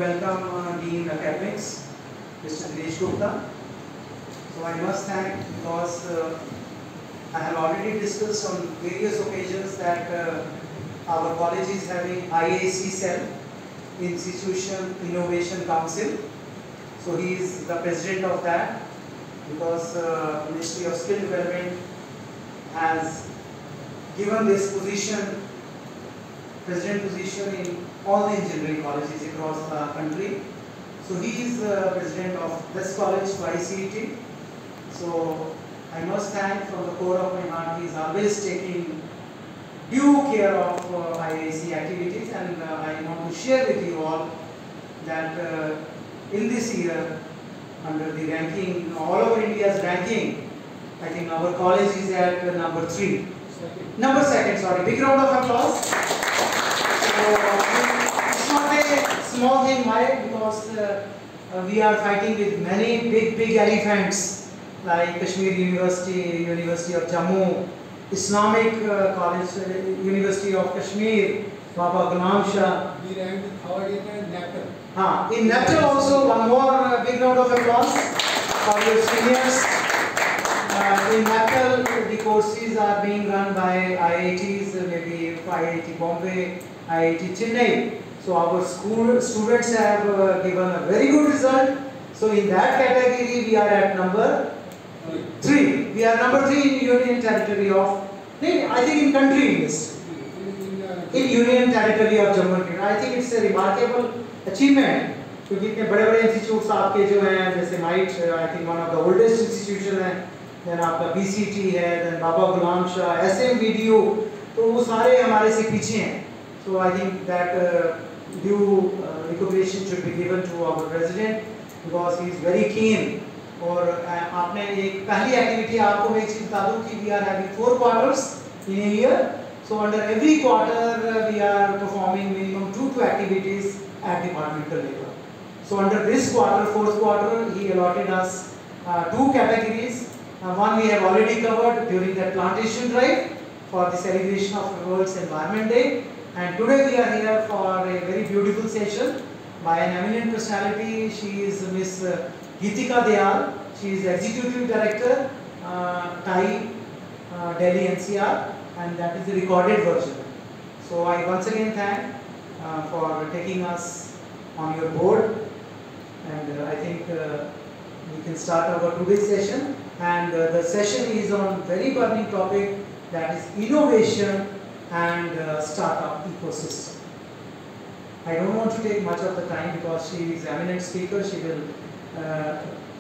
welcome Dean Academics, Mr. Dinesh Gupta. So I must thank because I have already discussed on various occasions that our college is having IAC cell, Institution Innovation Council. So he is the president of that because Ministry of Skill Development has given this position, president position in all the engineering colleges across the country. So he is president of this college for ICET. So I must thank from the core of my heart. He is always taking due care of IAC activities, and I want to share with you all that in this year, under the ranking, all over India's ranking, I think our college is at number 3. Number second, sorry. Big round of applause. So, it's not a small thing, why? Because we are fighting with many big elephants like Kashmir University, University of Jammu, Islamic College, University of Kashmir, Baba Ghulam Shah. We ranked third in NAPTEL. In NAPTEL also, one more big round of applause for your seniors. In NAPTEL, the courses are being run by IITs, maybe IIT Bombay, IIT Chennai. So our school students have given a very good result. So in that category, we are at number 3. We are number 3 in Union Territory of, I think in country list. In Union Territory of Jammu and Kashmir. I think it's a remarkable achievement. क्योंकि इतने बड़े-बड़े institutes आपके जो हैं, जैसे might, I think one of the oldest institution है, then आपका BCT है, then Baba Ghulam Shah, SM video, तो वो सारे हमारे से पीछे हैं. So I think that due recognition should be given to our president because he is very keen. और आपने एक पहली एक्टिविटी आपको मैं एक चीज बता दूं कि we are having 4 quarters in a year. So under every quarter we are performing minimum 2 activities at departmental level. So under this quarter, 4th quarter, he allotted us 2 categories. One we have already covered during the plantation drive for the celebration of World's Environment Day. And today we are here for a very beautiful session by an eminent personality. She is Miss Geetika Dayal. She is Executive Director, TAI, Delhi NCR, and that is the recorded version. So I once again thank for taking us on your board, and I think we can start our today's session. And the session is on very burning topic, that is innovation and startup ecosystem. I don't want to take much of the time because she is an eminent speaker. She will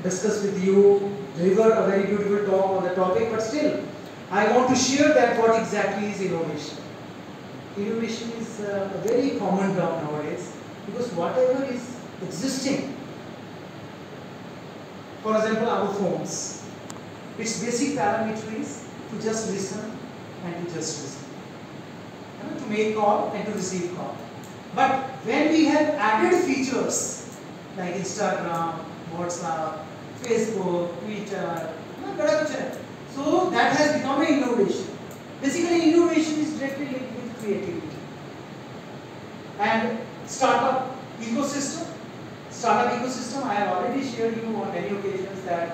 discuss with you, deliver a very beautiful talk on the topic, but still, I want to share that what exactly is innovation. Innovation is a very common term nowadays because whatever is existing, for example, our phones, its basic parameter is to just listen and to just listen, to make call and to receive call. But when we have added features like Instagram, WhatsApp, Facebook, Twitter, so that has become an innovation. Basically, innovation is directly linked with creativity. And startup ecosystem. Startup ecosystem, I have already shared you on many occasions that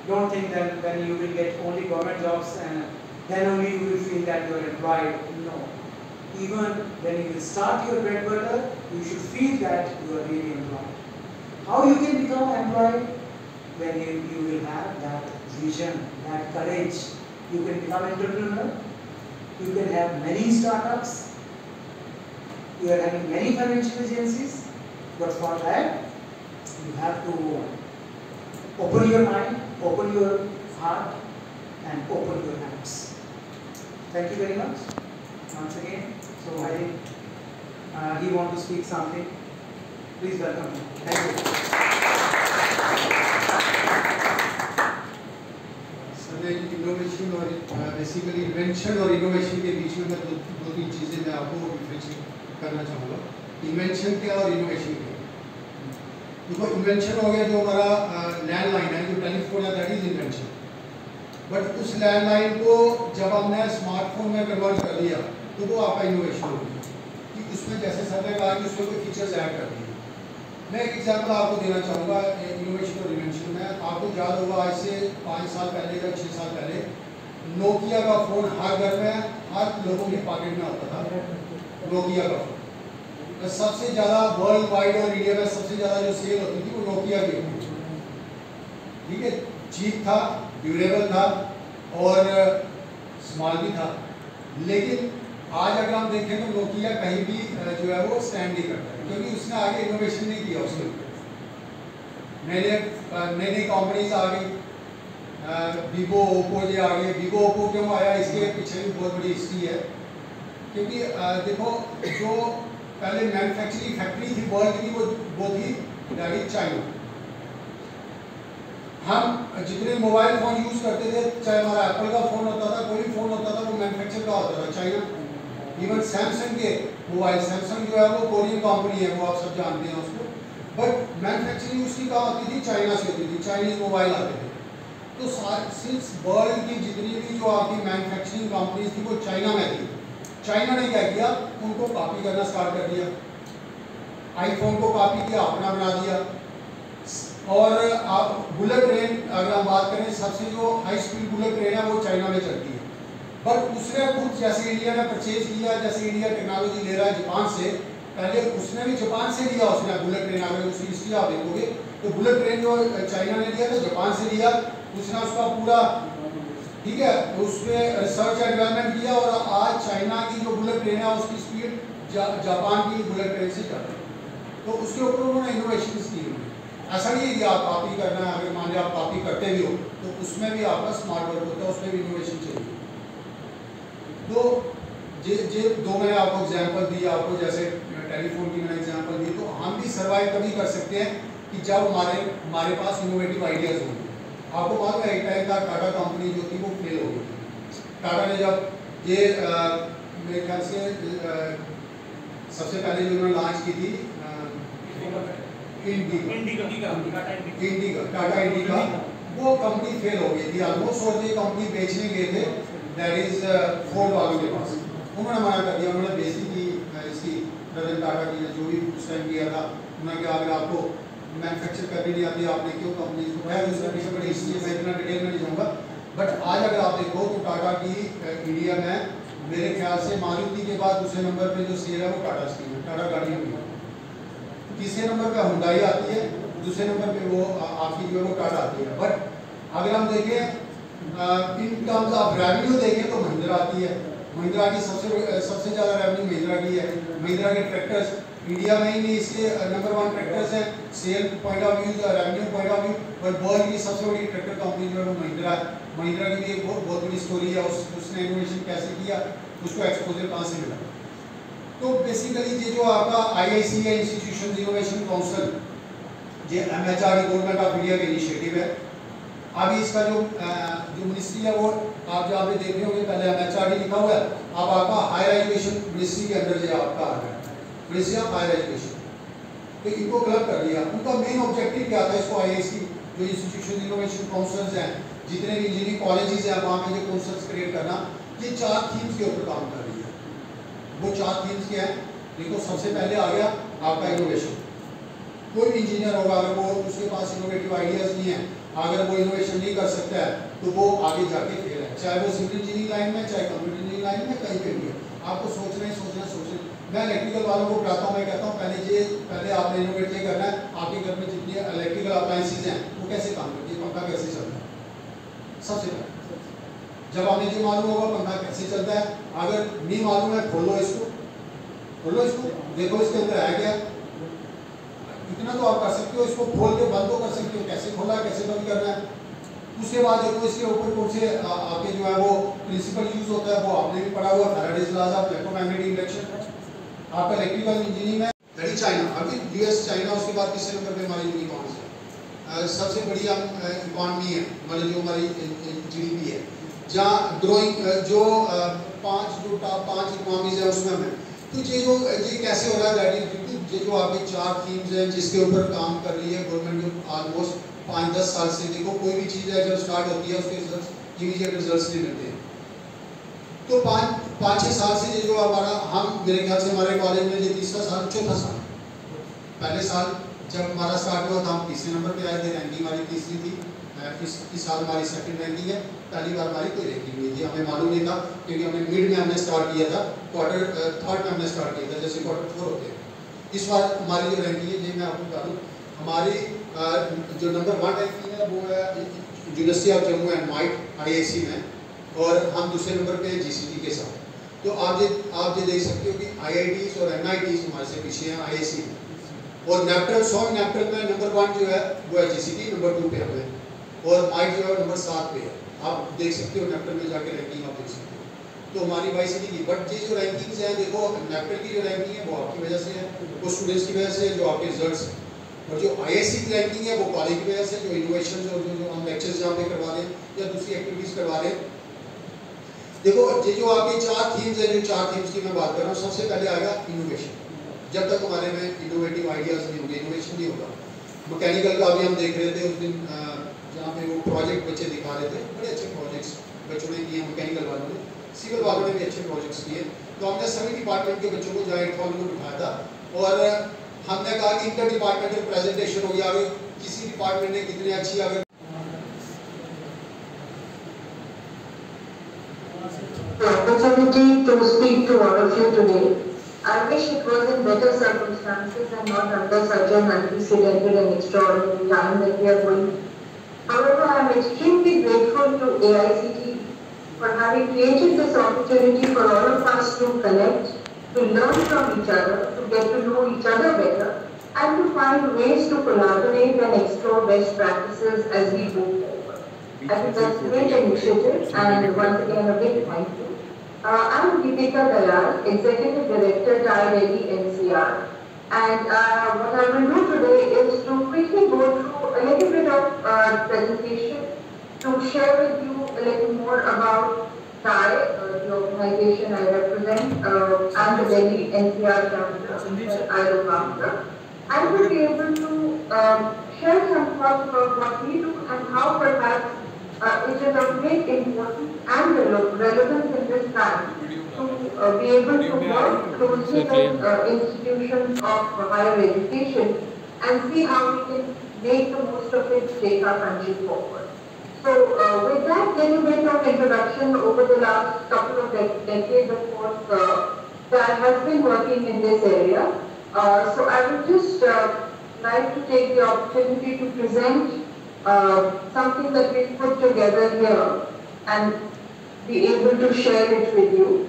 don't think that when you will get only government jobs and then only you will feel that you are employed. No. Even when you will start your bread butter, you should feel that you are really employed. How you can become employed? When you will have that vision, that courage. You can become entrepreneur. You can have many startups. You are having many financial agencies. But for that, you have to open your mind, open your heart, and open your hands. Thank you very much once again. So I think he wants to speak something. Please welcome him. Thank you. Innovation और basically invention और innovation के बीच में मैं दो तीन चीज़ें मैं आपको डिफरेंशिएट करना चाहूँगा. इन्वेंशन क्या और इनोवेशन क्या. देखो, इन्वेंशन हो गया जो हमारा लैंडलाइन है, जो टेलीफोन है, दैट इज इन्वेंशन. बट उस लैंडलाइन को जब हमने स्मार्टफोन में कन्वर्ट कर दिया तो वो आपका इनोवेशन हो गया कि उसमें जैसे सर ने कहा कि उसमें कोई फीचर्स ऐड कर दिए. मैं एक एग्जाम्पल आपको देना चाहूँगा इनोवेशन और इन्वेंशन में। आपको याद होगा आज से 5 साल पहले या 6 साल पहले नोकिया का फ़ोन हर घर में, हर लोगों के पॉकेट में होता था। नोकिया का फ़ोन सबसे ज़्यादा वर्ल्ड वाइड और इंडिया में सबसे ज़्यादा जो सेल होती थी वो नोकिया की होती थी। ठीक है, चीप था, ड्यूरेबल था और स्मॉल भी था। लेकिन आज अगर हम देखें तो नोकिया कहीं भी जो है वो स्टैंड नहीं करता है, क्योंकि उसने आगे इनोवेशन नहीं किया। उसके नई नई कंपनीज आ गई, वीवो ओप्पो ये आ गए। वीवो ओप्पो क्यों आया, इसके पीछे भी बहुत बड़ी हिस्ट्री है। क्योंकि देखो, जो पहले मैन्युफैक्चरिंग फैक्ट्री थी वर्ल्ड की वो थी दैट चाइना। हम जितने मोबाइल फ़ोन यूज़ करते थे, चाहे हमारा एप्पल का फ़ोन होता था, कोई भी फ़ोन होता था, वो मैन्युफैक्चर का होता था चाइना। इवन सैमसंग के मोबाइल, सैमसंग जो है वो कोरियन कंपनी है, वो आप सब जानते हैं उसको, बट मैन्युफैक्चरिंग उसकी कहाँ होती थी, चाइना से होती थी। चाइनीज मोबाइल आते थे। तो सिंस वर्ल्ड की जितनी भी जो आपकी मैन्युफैक्चरिंग कंपनीज थी वो चाइना में थी। चाइना ने क्या किया, उनको कॉपी करना स्टार्ट कर दिया। आईफोन को कॉपी किया, अपना बना दिया। और आप बुलेट ट्रेन अगर हम बात करें, सबसे जो हाई स्पीड बुलेट ट्रेन है वो चाइना में चलती है। बट उसने खुद, जैसे इंडिया ने परचेज किया, जैसे इंडिया टेक्नोलॉजी ले रहा है जापान से, पहले उसने भी जापान से लिया। उसने बुलेट ट्रेन, अगर उसकी हिस्ट्री आप देखोगे तो बुलेट ट्रेन जो चाइना ने लिया तो जापान से लिया। उसने उसका पूरा, ठीक है, उसमें रिसर्च एंड डेवलपमेंट किया और आज चाइना की जो बुलेट ट्रेन है उसकी स्पीड जापान की बुलेट ट्रेन से चल रही है। तो उसके ऊपर उन्होंने इनोवेशन की। ऐसा नहीं है कि आप कॉपी करना है, अगर मान लिया आप कॉपी करते भी हो तो उसमें भी आपका स्मार्ट वर्क होता है, उसमें भी इनोवेशन चाहिए। तो जे दो मैंने आपको एग्जांपल दी, आपको जैसे टेलीफोन की मैंने एग्जांपल दी। तो हम भी सर्वाइव तभी कर सकते हैं कि जब हमारे पास इनोवेटिव आइडियाज़ होंगे। आपको मालूम है एक टाइम था टाटा कंपनी जो थी वो फेल हो गई थी। टाटा ने जब ये मेरे ख्याल से सबसे पहले जो उन्होंने लॉन्च की थी टाटा इंडिका, वो कंपनी फेल हो गई थी ऑलमोस्ट। और ये कंपनी बेचने गए थे दैट इज फोर्ड वालों के पास। उन्होंने मना कर दिया, उन्होंने बेइज्जती की इसकी, रतन टाटा की जो भी उस टाइम किया था। उन्होंने कहा अगर आपको मैन्युफैक्चर करनी नहीं आती, आपने क्यों कंपनी को है, उसके पीछे बड़ी हिस्ट्री है, मैं इतना डिटेल में नहीं जाऊँगा। बट आज अगर आप देखो तो टाटा की इंडिया में मेरे ख्याल से मारुति के बाद दूसरे नंबर पे जो सेल है वो टाटा की है, टाटा गाड़ियों की। तीसरे नंबर पे हुंडई आती है, दूसरे नंबर पे वो आपकी जो है वो टाटा आती है। बट अगर हम देखें इन टर्म्स ऑफ रेवेन्यू देखें तो महिंद्रा आती है। महिंद्रा की सबसे ज़्यादा रेवेन्यू महिंद्रा की है। महिंद्रा के ट्रैक्टर्स इंडिया में ही नहीं, इसके नंबर 1 ट्रैक्टर्स हैं cell point of view, revenue point of view. But world की सबसे बड़ी ट्रैक्टर कंपनी जो है वो महिंद्रा है। महिंद्रा की भी एक बहुत बड़ी स्टोरी है, उसने इनोवेशन कैसे किया, उसको एक्सपोजर कहाँ से मिला। तो बेसिकली ये जो आपका IIC है, इंस्टीट्यूशन इनोवेशन काउंसिल, ये MHRD गवर्नमेंट ऑफ इंडिया का इनिशिएटिव है। अभी इसका जो मिनिस्ट्री है वो आप जहाँ पे देख रहे होंगे, पहले MHRD लिखा हुआ है, अब आपका हायर एजुकेशन मिनिस्ट्री के अंदर जो आपका आ गया मिनिस्ट्री ऑफ हायर एजुकेशन। तो इनको क्लब कर दिया। उनका मेन ऑब्जेक्टिव क्या था, इसको IIC जो इंस्टीट्यूशन इनोवेशन काउंसिल्स हैं, जितने भी इंजीनियरिंग कॉलेजेस हैं वहाँ पे जो काउंसिल्स क्रिएट करना, ये 4 थीम्स के ऊपर काम कर रही है। वो 4 थीम्स क्या है, देखो सबसे पहले आ गया आपका इनोवेशन। कोई भी इंजीनियर होगा, अगर वो उसके पास इनोवेटिव आइडियाज़ नहीं है, अगर वो इनोवेशन नहीं कर सकता है तो वो आगे जाके फेल है, चाहे वो सिविल इंजीनियरिंग लाइन में, चाहे कंप्यूटर इंजीनियरिंग लाइन में, कहीं पे भी है। आपको सोचना ही सोचना। मैं इलेक्ट्रिकल वालों को पढ़ाता हूँ, मैं कहता हूँ पहले आपने इनोवेट ये करना है, आपके घर में जितनी इलेक्ट्रिकल अप्लायंसेज हैं वो कैसे काम करती है, पंखा कैसे चलता है। सबसे पहले जब आपने ये मालूम होगा पंखा कैसे चलता है, अगर नहीं मालूम है खोलो इसको, देखो इसके अंदर है क्या। इतना तो आप कर सकते हो, इसको खोल के बंद तो कर सकते हो, कैसे खोला है कैसे बंद करना है। उसके बाद देखो इसके ऊपर कौन से आपके जो है वो प्रिंसिपल यूज होता है, वो आपने भी पढ़ा हुआ, Faraday's laws of electromagnetic induction. आपका इलेक्ट्रिकल इंजीनियरिंग में दैट इज चाइना, अभी US चाइना, उसके बाद तीसरे नंबर पे हमारी यूनिकॉर्न्स है। सबसे बड़ी इकॉनमी है हमारी, जो हमारी GDP है, जहाँ ग्रोइंग जो टॉप 5 इकॉनमीज है उसमें है। तो ये कैसे हो रहा है, दैट इज ये जो आपकी 4 थीम्स हैं जिसके ऊपर काम कर रही है गवर्नमेंट, जो ऑलमोस्ट 5-10 साल से। देखो कोई भी चीज़ है जब स्टार्ट होती है उसके रिजल्ट इमीडिएट रिजल्ट्स नहीं मिलते हैं। तो 5-6 साल से ये जो हमारा, हम मेरे ख्याल से हमारे कॉलेज में ये तीसरा साल, चौथा साल, पहले साल जब हमारा स्टार्ट हुआ था हम तीसरे नंबर पे आए थे, रैंकिंग हमारी तीसरी थी। इस साल हमारी सेकंड रैंकिंग है। पहली बार हमारी कोई रैंकिंग नहीं थी, हमें मालूम नहीं था क्योंकि हमने मिड में हमने स्टार्ट किया था, क्वार्टर थर्ड में हमने स्टार्ट किया था, जैसे क्वार्टर 4 होते हैं। इस बार हमारी जो रैंकिंग है, ये मैं आपको बता दूँ, हमारी जो नंबर 1 रैंकिंग है वो है university of Jammu and might IISc में, और हम दूसरे नंबर पे GCT के साथ। तो आप ये देख सकते हो कि IITs और NITs हमारे से पीछे हैं IISc में, और नेप्टल 100 नेप्टल में नंबर 1 जो है वो है GCT, नंबर 2 पे हमें, और माइट जो है नंबर 7 पे है। आप देख सकते हो नेप्टल में जाके रैंकिंग आप देख सकते हो। तो हमारी YCT की, बट ये जो रैंकिंग्स हैं, देखो नेप्टल की जो रैंकिंग है वो आपकी वजह से है, वो स्टूडेंट्स की वजह से, जो आपके रिजल्ट्स, और जो IISc की रैंकिंग है वो कॉलेज की वजह से, जो इनोवेशन और जो हम लेक्चर्स जहाँ पे करवा रहे हैं या दूसरी एक्टिविटीज़ करवा रहे हैं। देखो ये जो आपकी 4 थीम्स है, जो 4 थीम्स की मैं बात कर रहा हूँ, सबसे पहले आएगा इनोवेशन। जब तक हमारे में इनोवेटिव आइडियाज़ नहीं होंगे, इनोवेशन नहीं होगा। मैकेनिकल का भी हम देख रहे थे उस दिन, जहाँ पे वो प्रोजेक्ट बच्चे दिखा रहे थे, बड़े अच्छे प्रोजेक्ट्स बच्चों ने किए, मैकेनिकल वालों ने, सिविल वालों ने भी अच्छे प्रोजेक्ट्स किए। तो हमने सभी डिपार्टमेंट के बच्चों को जहाँ एक हॉल में बिठाया था, और हमने कहा कि इंटर डिपार्टमेंटल प्रेजेंटेशन हो गया, अगर किसी डिपार्टमेंट ने कितनी अच्छी, अगर opportunity to speak to all of you today. I wish it was in better circumstances and not under such an unprecedented and extraordinary time that we are going. However, I am extremely grateful to AICT for having created this opportunity for all of us to connect, to learn from each other, to get to know each other better, and to find ways to collaborate and explore best practices as we move forward. I think that's a great initiative, and once again a big thank you. I'm Deepika Dayal, Executive Director, TiE Delhi NCR, and what I will do today is to quickly go through a little bit of presentation to share with you a little more about TiE, the organization I represent, and the Delhi NCR chapter that I look after. I will be able to share some thoughts about what we do and how perhaps it is of great importance and relevance in this time to be able to work closely with institutions of higher education and see how we can make the most of it to take our country forward. So with that little bit of introduction, over the last couple of decades, of course, TiE has been working in this area. So I would just like to take the opportunity to present something that we've put together here and be able to share it with you.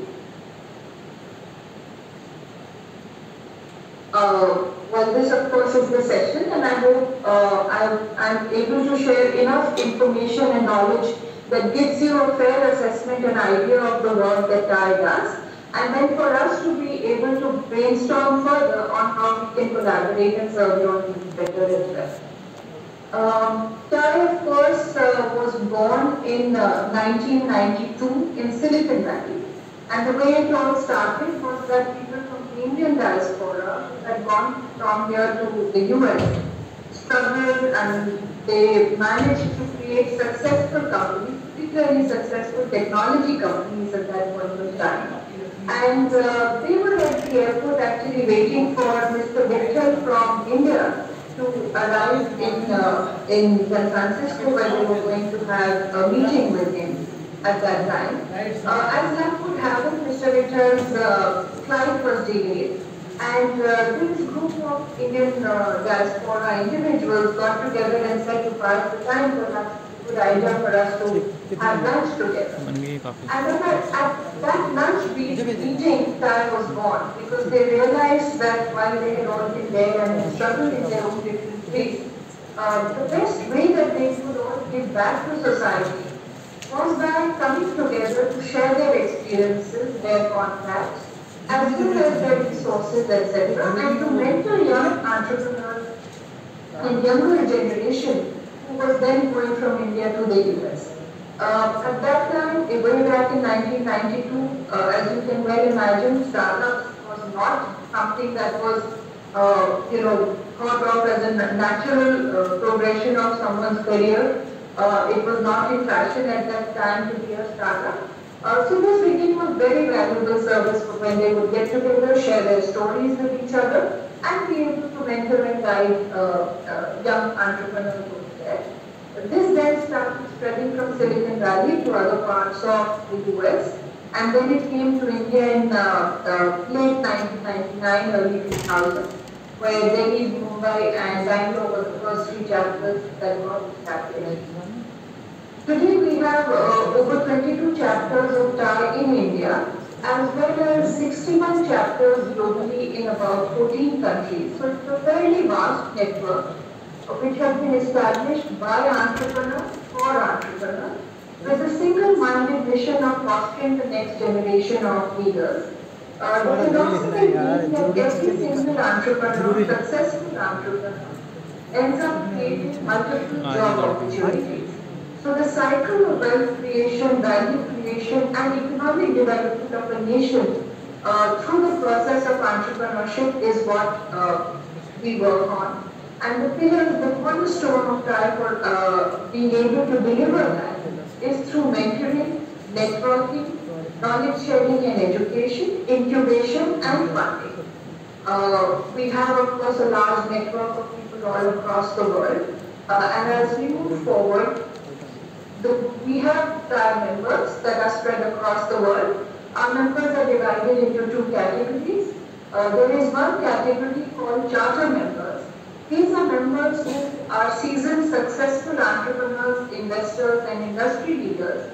Well, this of course is the session, and I hope I'm able to share enough information and knowledge that gives you a fair assessment and idea of the work that TiE does, and then for us to be able to brainstorm further on how we can collaborate and serve your needs better as well. TiE, of course, was born in 1992 in Silicon Valley, and the way it all started was that people from the Indian diaspora had gone from here to the US, struggled, and they managed to create successful companies, particularly successful technology companies at that point of time. And they were at the airport actually waiting for Mr. Vittal from India to arrive in San Francisco, where they were going to have a meeting with him at that time. As luck would have it, Mr. Vittal's flight was delayed, and this group of Indian diaspora individuals got together and said to pass the time, perhaps it's a good idea for us to have lunch together. And then at that lunch meeting, TiE was born, because they realized that while they had all been there and struggled in their own different ways, the best way that they could all give back to society was by coming together to share their experiences, their contacts, as well as their resources, etc., and to mentor young entrepreneurs and younger generation who was then going from India to the US. At that time, way back in 1992, as you can well imagine, startups was not something that was, thought of as a natural progression of someone's career. It was not in fashion at that time to be a startup. So this became a very valuable service for when they would get together, share their stories with each other, and be able to mentor and guide young entrepreneurs over there. This then started spreading from Silicon Valley to other parts of the US, and then it came to India in late 1999, early 2000, where Delhi, Mumbai, and Bangalore were the first three chapters that got established. Today we have over 22 chapters of TAI in India, as well as 61 chapters globally in about 14 countries. So it's a fairly vast network which has been established by entrepreneurs for entrepreneurs with a single-minded mission of fostering the next generation of leaders. The philosophy means that every single entrepreneur, successful entrepreneur, ends up creating multiple job opportunities. So the cycle of wealth creation, value creation, and economic development of a nation through the process of entrepreneurship is what we work on. And the pillar, the cornerstone of TAI for being able to deliver that is through mentoring, networking, knowledge sharing and education, incubation, and funding. We have, of course, a large network of people all across the world. And as we move forward, we have TAI members that are spread across the world. Our members are divided into two categories. There is one category called charter members. These are members who are seasoned, successful entrepreneurs, investors, and industry leaders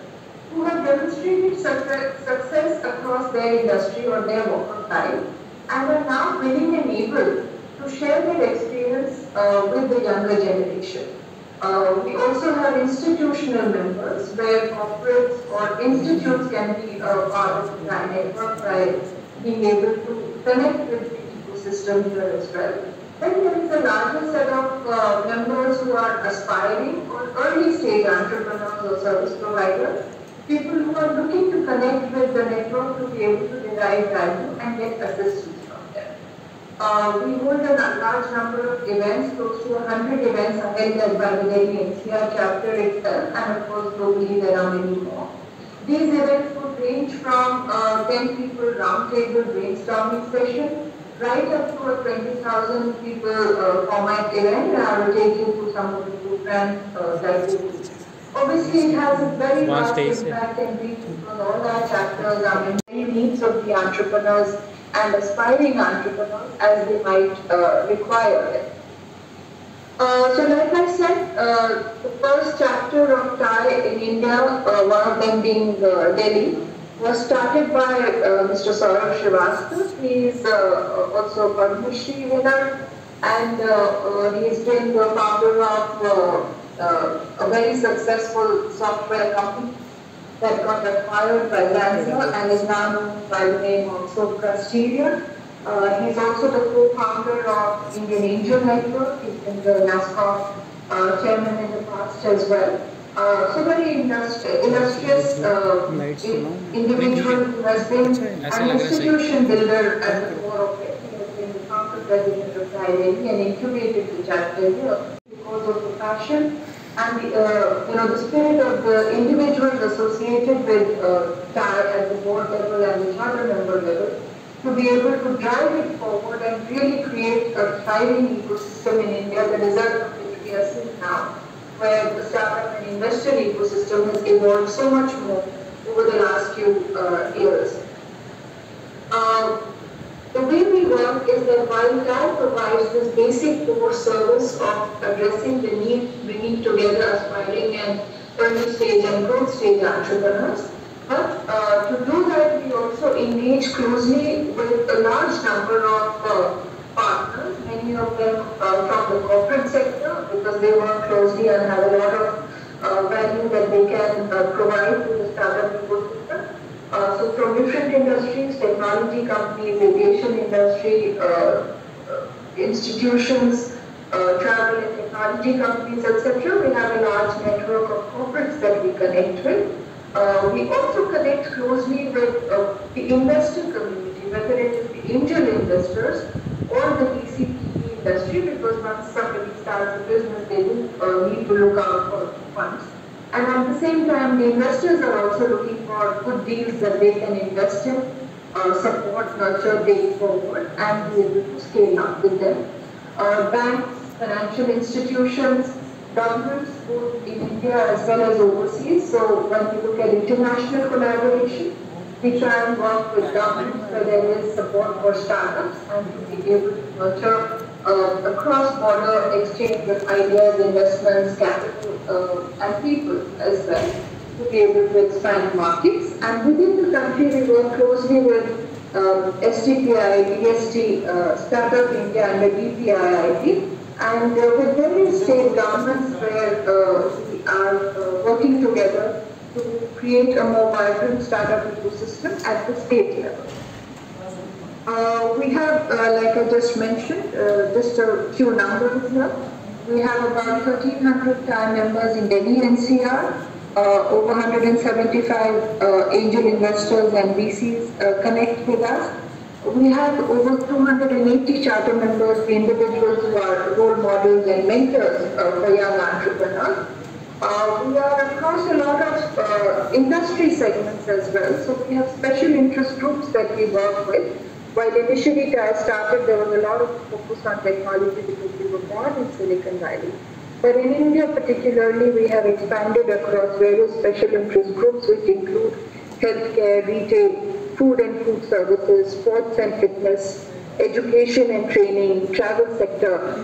who have demonstrated success across their industry or their walk of life and are now willing and able to share their experience with the younger generation. We also have institutional members where corporates or institutes can be part of the TAI network by being able to connect with the ecosystem here as well. Then there is a larger set of members who are aspiring or early stage entrepreneurs or service providers, people who are looking to connect with the network to be able to derive value and get assistance from them. We hold a large number of events, close to 100 events are held by the Delhi NCR chapter itself, and of course globally there are many more. These events would range from 10 people roundtable brainstorming session right up to a 20,000 people format event, and I will take you through some of the programs that we do. Obviously, it has a very vast impact and reach because all our chapters are in the needs of the entrepreneurs and aspiring entrepreneurs as they might require it. So like I said, the first chapter of TAI in India, one of them being Delhi, was started by Mr. Saurabh Srivastava. He is also a Padma Shri winner, and he has been the founder of a very successful software company that got acquired by Zanzibar and is now known by the name of Soprasteria. He's also the co-founder of Indian Angel Network. He's been the NASSCOM chairman in the past as well. So very illustrious individual who has been an institution builder at the core of it. He has been the founder president of TAI Delhi and incubated the chapter here because of the passion and the spirit of the individuals associated with TAI at the board level and the charter member level, to be able to drive it forward and really create a thriving ecosystem in India, the result of which we are seeing now, where the startup and investor ecosystem has evolved so much more over the last few years. The way we work is that while TAI provides this basic core service of addressing the need, bringing together aspiring and early stage and growth stage entrepreneurs, but to do that we also engage closely with a large number of partners, many of them from the corporate sector, because they work closely and have a lot of value that they can provide to the startup ecosystem. So from different industries, technology companies, aviation industry, institutions, travel and technology companies, etc., we have a large network of corporates that we connect with. We also connect closely with the investor community, whether it is the angel investors or the VC/PE industry, because once somebody starts a business, they do need to look out for funds. And at the same time, the investors are also looking for good deals that they can invest in, support, nurture, take forward, and be able to scale up with them. Banks, financial institutions, governments, both in India as well as overseas. So when we look at international collaboration, we try and work with governments where there is support for startups and to be able to nurture a cross-border exchange of ideas, investments, capital, and people as well to be able to expand markets. And within the country, we work closely with STPI, DST, Startup India, and the DPIIT, and with various state governments where we are working together to create a more vibrant startup ecosystem at the state level. We have, like I just mentioned, just a few numbers here. We have about 1,300 TiE members in Delhi NCR, over 175 angel investors and VCs connect with us. We have over 280 charter members, the individuals who are role models and mentors for young entrepreneurs. We are across a lot of industry segments as well. So we have special interest groups that we work with. While initially TiE started, there was a lot of focus on technology because we were born in Silicon Valley. But in India particularly, we have expanded across various special interest groups, which include healthcare, retail, food and food services, sports and fitness, education and training, travel sector,